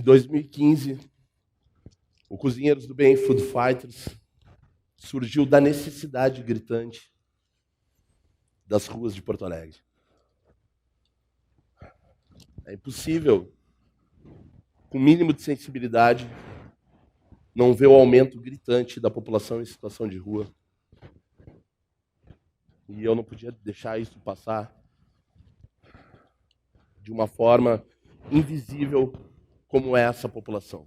Em 2015, o Cozinheiros do Bem Food Fighters surgiu da necessidade gritante das ruas de Porto Alegre. É impossível, com o mínimo de sensibilidade, não ver o aumento gritante da população em situação de rua. E eu não podia deixar isso passar de uma forma invisível como é essa população.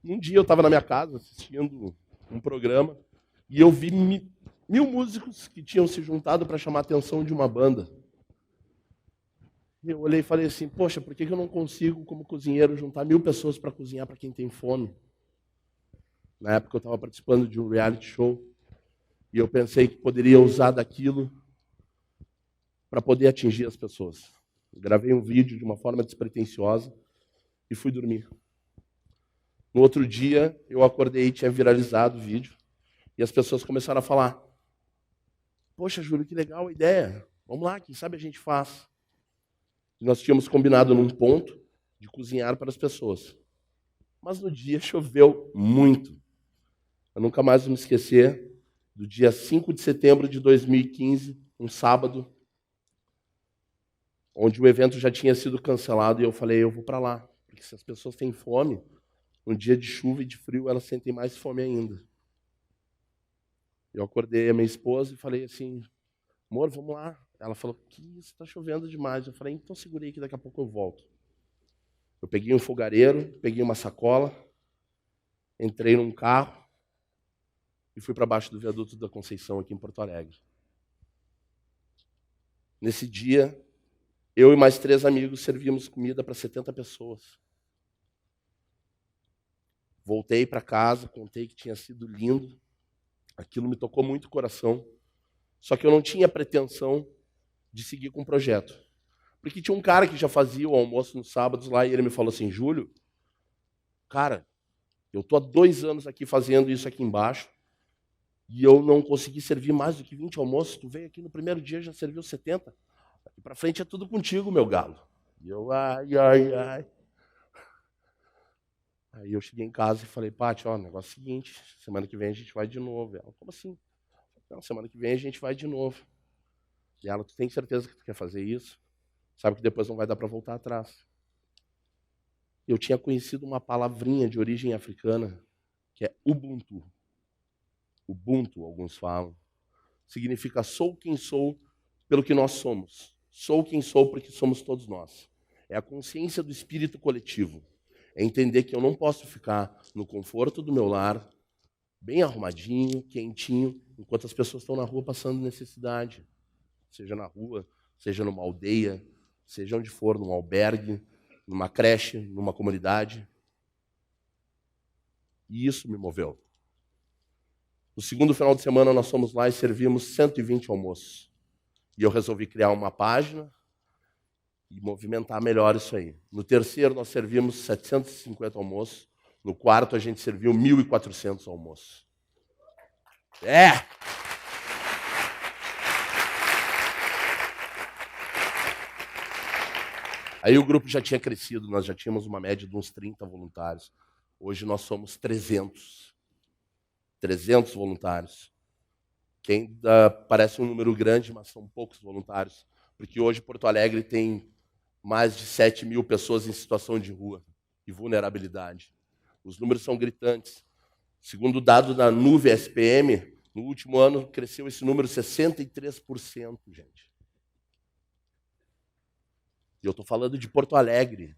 Um dia eu estava na minha casa assistindo um programa e eu vi 1000 músicos que tinham se juntado para chamar a atenção de uma banda. E eu olhei e falei assim, poxa, por que eu não consigo, como cozinheiro, juntar 1000 pessoas para cozinhar para quem tem fome? Na época eu estava participando de um reality show e eu pensei que poderia usar daquilo para poder atingir as pessoas. Eu gravei um vídeo de uma forma despretensiosa e fui dormir. No outro dia, eu acordei e tinha viralizado o vídeo e as pessoas começaram a falar, poxa, Júlio, que legal a ideia. Vamos lá, quem sabe a gente faz. E nós tínhamos combinado num ponto de cozinhar para as pessoas. Mas no dia choveu muito. Eu nunca mais vou me esquecer do dia 5 de setembro de 2015, um sábado, onde o evento já tinha sido cancelado, e eu falei, eu vou para lá, porque se as pessoas têm fome, num dia de chuva e de frio, elas sentem mais fome ainda. Eu acordei a minha esposa e falei assim, amor, vamos lá. Ela falou, que isso, está chovendo demais. Eu falei, então segurei que daqui a pouco eu volto. Eu peguei um fogareiro, peguei uma sacola, entrei num carro e fui para baixo do viaduto da Conceição, aqui em Porto Alegre. Nesse dia, eu e mais 3 amigos servíamos comida para 70 pessoas. Voltei para casa, contei que tinha sido lindo. Aquilo me tocou muito o coração. Só que eu não tinha pretensão de seguir com o projeto. Porque tinha um cara que já fazia o almoço nos sábados lá e ele me falou assim, Júlio, cara, eu estou há 2 anos aqui fazendo isso aqui embaixo e eu não consegui servir mais do que 20 almoços. Tu veio aqui no primeiro dia e já serviu 70. Daqui para frente é tudo contigo, meu galo. E eu, ai. Aí eu cheguei em casa e falei, Paty, ó, o negócio é o seguinte, semana que vem a gente vai de novo. Ela, como assim? Não, semana que vem a gente vai de novo. E ela, tu tem certeza que tu quer fazer isso? Sabe que depois não vai dar para voltar atrás. Eu tinha conhecido uma palavrinha de origem africana, que é Ubuntu. Ubuntu, alguns falam. Significa sou quem sou pelo que nós somos. Sou quem sou porque somos todos nós. É a consciência do espírito coletivo. É entender que eu não posso ficar no conforto do meu lar, bem arrumadinho, quentinho, enquanto as pessoas estão na rua passando necessidade. Seja na rua, seja numa aldeia, seja onde for, num albergue, numa creche, numa comunidade. E isso me moveu. No segundo final de semana, nós fomos lá e servimos 120 almoços. E eu resolvi criar uma página e movimentar melhor isso aí. No terceiro, nós servimos 750 almoços. No quarto, a gente serviu 1.400 almoços. Aí o grupo já tinha crescido, nós já tínhamos uma média de uns 30 voluntários. Hoje nós somos 300. 300 voluntários. Que ainda parece um número grande, mas são poucos voluntários. Porque hoje Porto Alegre tem mais de 7.000 pessoas em situação de rua e vulnerabilidade. Os números são gritantes. Segundo o dado da Nuvem SPM, no último ano cresceu esse número 63%, gente. E eu estou falando de Porto Alegre.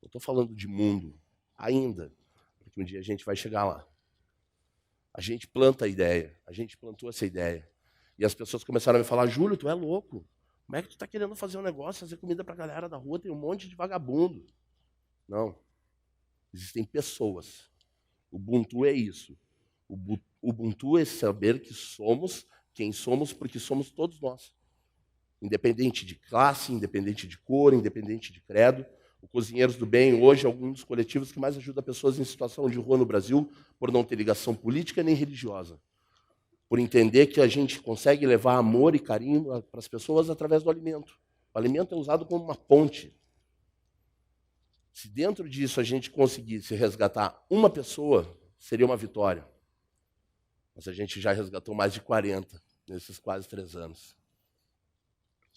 Eu estou falando de mundo, ainda. Porque um dia a gente vai chegar lá. A gente planta a ideia. A gente plantou essa ideia. E as pessoas começaram a me falar, Júlio, tu é louco. Como é que tu está querendo fazer um negócio, fazer comida para a galera da rua? Tem um monte de vagabundo. Não. Existem pessoas. Ubuntu é isso. Ubuntu é saber que somos quem somos porque somos todos nós. Independente de classe, independente de cor, independente de credo. O Cozinheiros do Bem hoje é um dos coletivos que mais ajuda pessoas em situação de rua no Brasil por não ter ligação política nem religiosa. Por entender que a gente consegue levar amor e carinho para as pessoas através do alimento. O alimento é usado como uma ponte. Se dentro disso a gente conseguisse resgatar uma pessoa, seria uma vitória. Mas a gente já resgatou mais de 40 nesses quase 3 anos.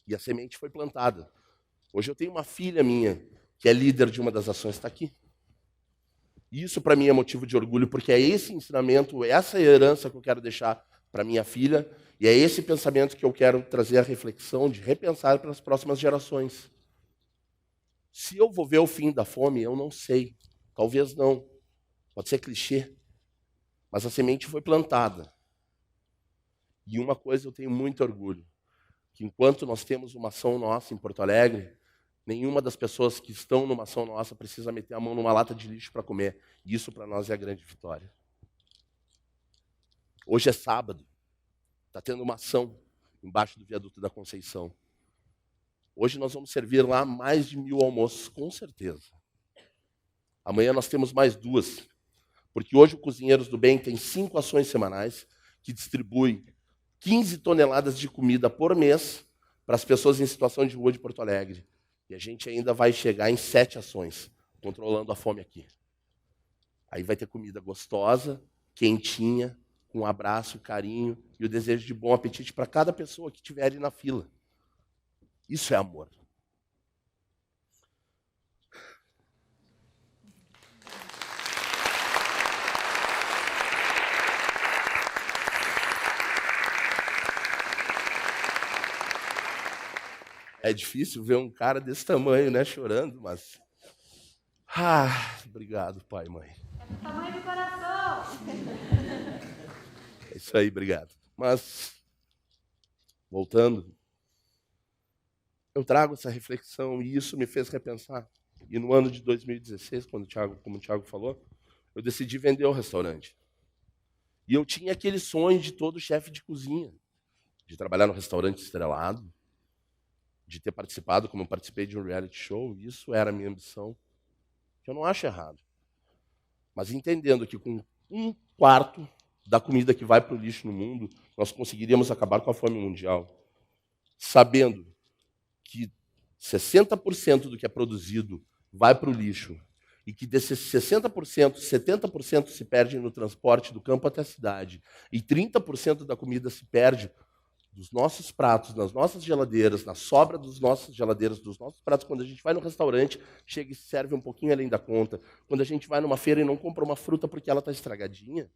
E a semente foi plantada. Hoje eu tenho uma filha minha, que é líder de uma das ações, está aqui. E isso para mim é motivo de orgulho, porque é esse ensinamento, essa herança que eu quero deixar para minha filha, e é esse pensamento que eu quero trazer a reflexão de repensar para as próximas gerações. Se eu vou ver o fim da fome, eu não sei. Talvez não. Pode ser clichê. Mas a semente foi plantada. E uma coisa eu tenho muito orgulho, que enquanto nós temos uma ação nossa em Porto Alegre, nenhuma das pessoas que estão numa ação nossa precisa meter a mão numa lata de lixo para comer. E isso para nós é a grande vitória. Hoje é sábado. Está tendo uma ação embaixo do viaduto da Conceição. Hoje nós vamos servir lá mais de 1000 almoços, com certeza. Amanhã nós temos mais 2. Porque hoje o Cozinheiros do Bem tem 5 ações semanais que distribui 15 toneladas de comida por mês para as pessoas em situação de rua de Porto Alegre. E a gente ainda vai chegar em 7 ações, controlando a fome aqui. Aí vai ter comida gostosa, quentinha, com um abraço, carinho e o desejo de bom apetite para cada pessoa que estiver ali na fila. Isso é amor. É difícil ver um cara desse tamanho, né, chorando, mas... obrigado, pai e mãe. É do tamanho do coração. É isso aí, obrigado. Mas, voltando, eu trago essa reflexão e isso me fez repensar. E no ano de 2016, como o Thiago falou, eu decidi vender o restaurante. E eu tinha aquele sonho de todo chefe de cozinha, de trabalhar no restaurante estrelado, de ter participado, como eu participei de um reality show. Isso era a minha ambição, que eu não acho errado. Mas entendendo que com 1/4 da comida que vai para o lixo no mundo, nós conseguiríamos acabar com a fome mundial. Sabendo que 60% do que é produzido vai para o lixo e que desses 60%, 70% se perde no transporte do campo até a cidade e 30% da comida se perde dos nossos pratos, nas nossas geladeiras, na sobra dos nossas geladeiras, dos nossos pratos, quando a gente vai no restaurante, chega e serve um pouquinho além da conta. Quando a gente vai numa feira e não compra uma fruta porque ela está estragadinha,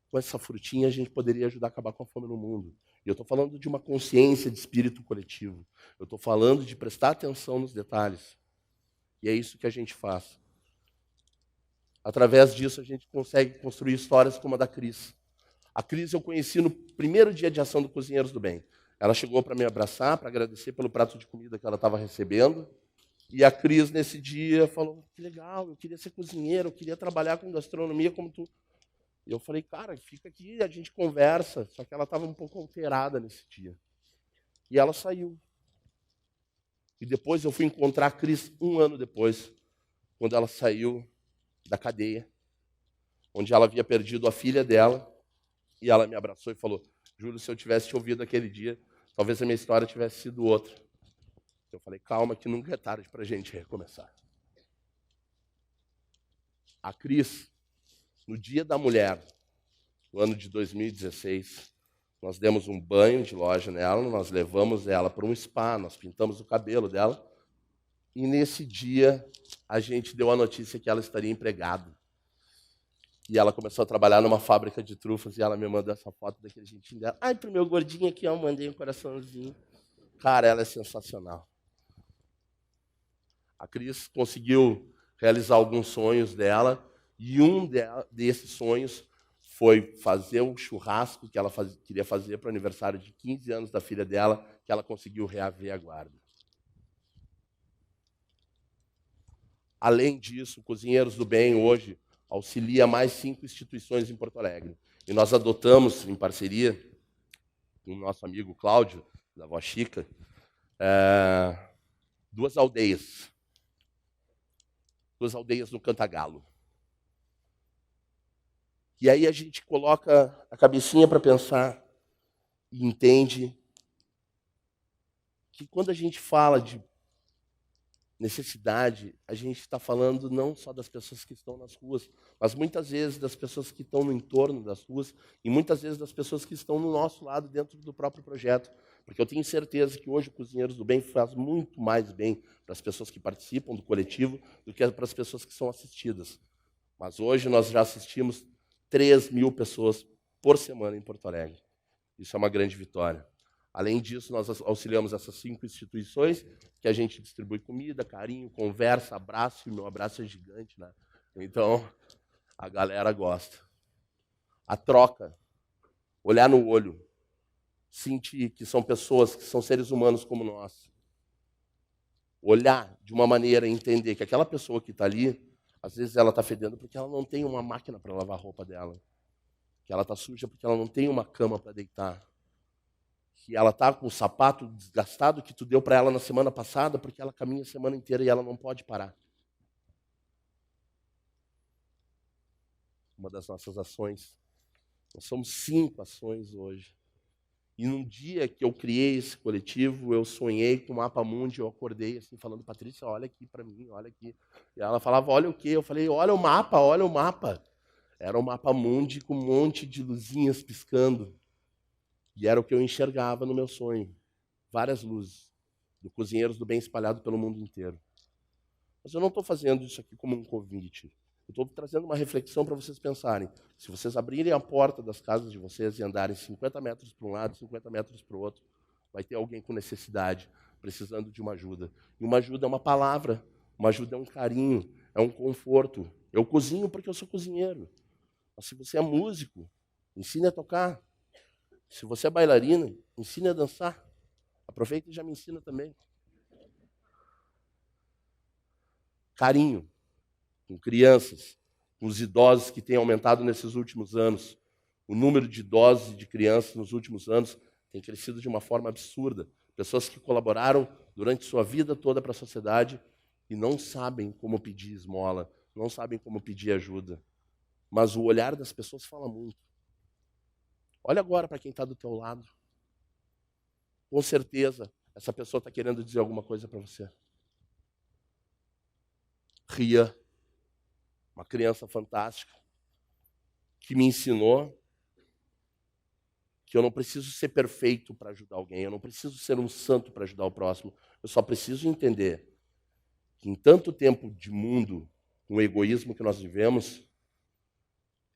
com essa frutinha a gente poderia ajudar a acabar com a fome no mundo. E eu estou falando de uma consciência de espírito coletivo. Eu estou falando de prestar atenção nos detalhes. E é isso que a gente faz. Através disso, a gente consegue construir histórias como a da Cris. A Cris eu conheci no primeiro dia de ação do Cozinheiros do Bem. Ela chegou para me abraçar, para agradecer pelo prato de comida que ela estava recebendo. E a Cris, nesse dia, falou, que legal, eu queria ser cozinheira, eu queria trabalhar com gastronomia como tu. E eu falei, cara, fica aqui, a gente conversa. Só que ela estava um pouco alterada nesse dia. E ela saiu. E depois eu fui encontrar a Cris 1 ano depois, quando ela saiu da cadeia, onde ela havia perdido a filha dela. E ela me abraçou e falou, Júlio, se eu tivesse te ouvido aquele dia, talvez a minha história tivesse sido outra. Eu falei, calma, que nunca é tarde para a gente recomeçar. A Cris, no Dia da Mulher, no ano de 2016, nós demos um banho de loja nela, nós levamos ela para um spa, nós pintamos o cabelo dela, e nesse dia a gente deu a notícia que ela estaria empregada. E ela começou a trabalhar numa fábrica de trufas e ela me mandou essa foto daquele jeitinho dela. Ai, pro meu gordinho aqui, ó, eu mandei um coraçãozinho. Cara, ela é sensacional. A Cris conseguiu realizar alguns sonhos dela e desses sonhos foi fazer o churrasco que ela queria fazer para o aniversário de 15 anos da filha dela, que ela conseguiu reaver a guarda. Além disso, Cozinheiros do Bem hoje auxilia mais 5 instituições em Porto Alegre. E nós adotamos, em parceria com o nosso amigo Cláudio, da Vó Chica, 2 aldeias. 2 aldeias no Cantagalo. E aí a gente coloca a cabecinha para pensar e entende que quando a gente fala de necessidade, a gente está falando não só das pessoas que estão nas ruas, mas muitas vezes das pessoas que estão no entorno das ruas e muitas vezes das pessoas que estão no nosso lado dentro do próprio projeto. Porque eu tenho certeza que hoje o Cozinheiros do Bem faz muito mais bem para as pessoas que participam do coletivo do que para as pessoas que são assistidas. Mas hoje nós já assistimos 3.000 pessoas por semana em Porto Alegre. Isso é uma grande vitória. Além disso, nós auxiliamos essas 5 instituições, que a gente distribui comida, carinho, conversa, abraço, e meu abraço é gigante, né? Então, a galera gosta. A troca, olhar no olho, sentir que são pessoas, que são seres humanos como nós. Olhar de uma maneira e entender que aquela pessoa que está ali, às vezes ela está fedendo porque ela não tem uma máquina para lavar a roupa dela. Que ela está suja porque ela não tem uma cama para deitar. Que ela está com o sapato desgastado que tu deu para ela na semana passada, porque ela caminha a semana inteira e ela não pode parar. Uma das nossas ações. Nós somos 5 ações hoje. E num dia que eu criei esse coletivo, eu sonhei com o Mapa Mundi, eu acordei assim, falando, Patrícia, olha aqui para mim, olha aqui. E ela falava, olha o quê? Eu falei, olha o mapa, olha o mapa. Era um Mapa Mundi com um monte de luzinhas piscando. E era o que eu enxergava no meu sonho. Várias luzes. Do Cozinheiros do Bem espalhado pelo mundo inteiro. Mas eu não estou fazendo isso aqui como um convite. Eu estou trazendo uma reflexão para vocês pensarem. Se vocês abrirem a porta das casas de vocês e andarem 50 metros para um lado, 50 metros para o outro, vai ter alguém com necessidade, precisando de uma ajuda. E uma ajuda é uma palavra, uma ajuda é um carinho, é um conforto. Eu cozinho porque eu sou cozinheiro. Mas se você é músico, ensine a tocar. Se você é bailarina, ensine a dançar. Aproveita e já me ensina também. Carinho com crianças, com os idosos que têm aumentado nesses últimos anos. O número de idosos e de crianças nos últimos anos tem crescido de uma forma absurda. Pessoas que colaboraram durante sua vida toda para a sociedade e não sabem como pedir esmola, não sabem como pedir ajuda. Mas o olhar das pessoas fala muito. Olha agora para quem está do teu lado. Com certeza, essa pessoa está querendo dizer alguma coisa para você. Ria, uma criança fantástica, que me ensinou que eu não preciso ser perfeito para ajudar alguém, eu não preciso ser um santo para ajudar o próximo, eu só preciso entender que em tanto tempo de mundo, com o egoísmo que nós vivemos,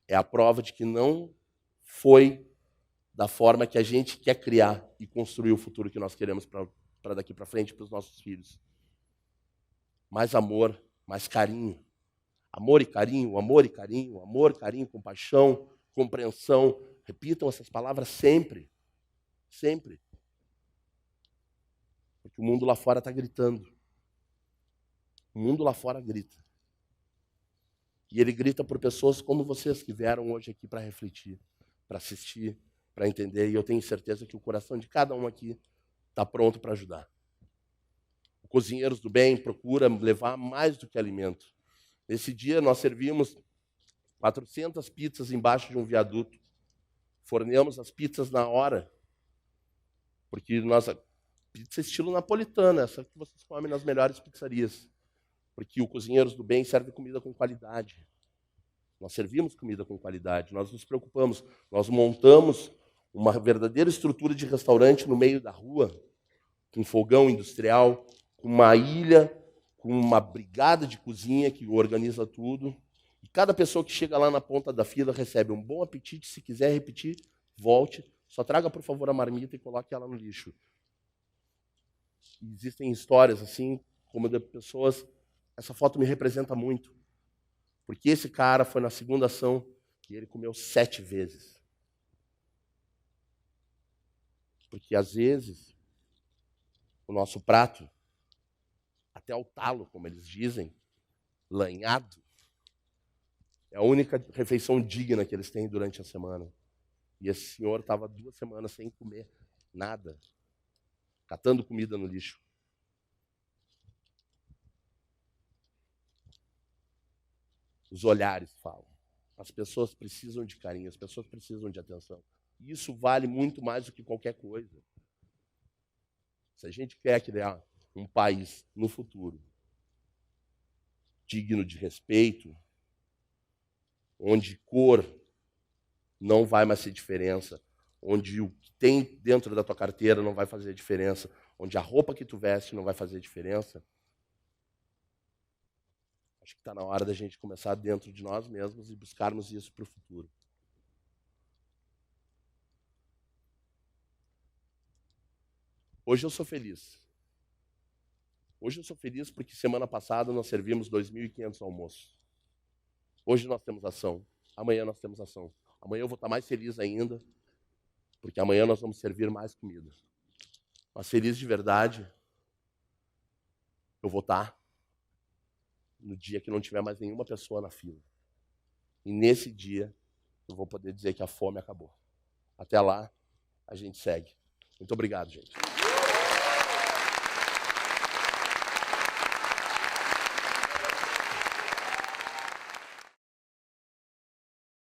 é a prova de que não foi da forma que a gente quer criar e construir o futuro que nós queremos para daqui para frente, para os nossos filhos. Mais amor, mais carinho. Amor e carinho, amor e carinho, amor, carinho, compaixão, compreensão. Repitam essas palavras sempre. Sempre. Porque o mundo lá fora está gritando. O mundo lá fora grita. E ele grita por pessoas como vocês que vieram hoje aqui para refletir, para assistir, para entender. E eu tenho certeza que o coração de cada um aqui está pronto para ajudar. O Cozinheiros do Bem procura levar mais do que alimento. Nesse dia nós servimos 400 pizzas embaixo de um viaduto. Forneamos as pizzas na hora. Porque nossa pizza é estilo napolitana, essa que vocês comem nas melhores pizzarias. Porque o Cozinheiros do Bem serve comida com qualidade. Nós servimos comida com qualidade, nós nos preocupamos. Nós montamos uma verdadeira estrutura de restaurante no meio da rua, com fogão industrial, com uma ilha, com uma brigada de cozinha que organiza tudo. E cada pessoa que chega lá na ponta da fila recebe um bom apetite. Se quiser repetir, volte. Só traga, por favor, a marmita e coloque ela no lixo. E existem histórias assim, como de pessoas... Essa foto me representa muito. Porque esse cara foi na segunda ação e ele comeu 7 vezes. Porque, às vezes, o nosso prato, até o talo, como eles dizem, lanhado, é a única refeição digna que eles têm durante a semana. E esse senhor estava 2 semanas sem comer nada, catando comida no lixo. Os olhares falam. As pessoas precisam de carinho, as pessoas precisam de atenção. E isso vale muito mais do que qualquer coisa. Se a gente quer criar um país no futuro digno de respeito, onde cor não vai mais ser diferença, onde o que tem dentro da tua carteira não vai fazer diferença, onde a roupa que tu veste não vai fazer diferença, acho que está na hora da gente começar dentro de nós mesmos e buscarmos isso para o futuro. Hoje eu sou feliz. Hoje eu sou feliz porque semana passada nós servimos 2.500 almoços. Hoje nós temos ação. Amanhã nós temos ação. Amanhã eu vou estar mais feliz ainda, porque amanhã nós vamos servir mais comida. Mas feliz de verdade, eu vou estar no dia que não tiver mais nenhuma pessoa na fila. E nesse dia eu vou poder dizer que a fome acabou. Até lá, a gente segue. Muito obrigado, gente.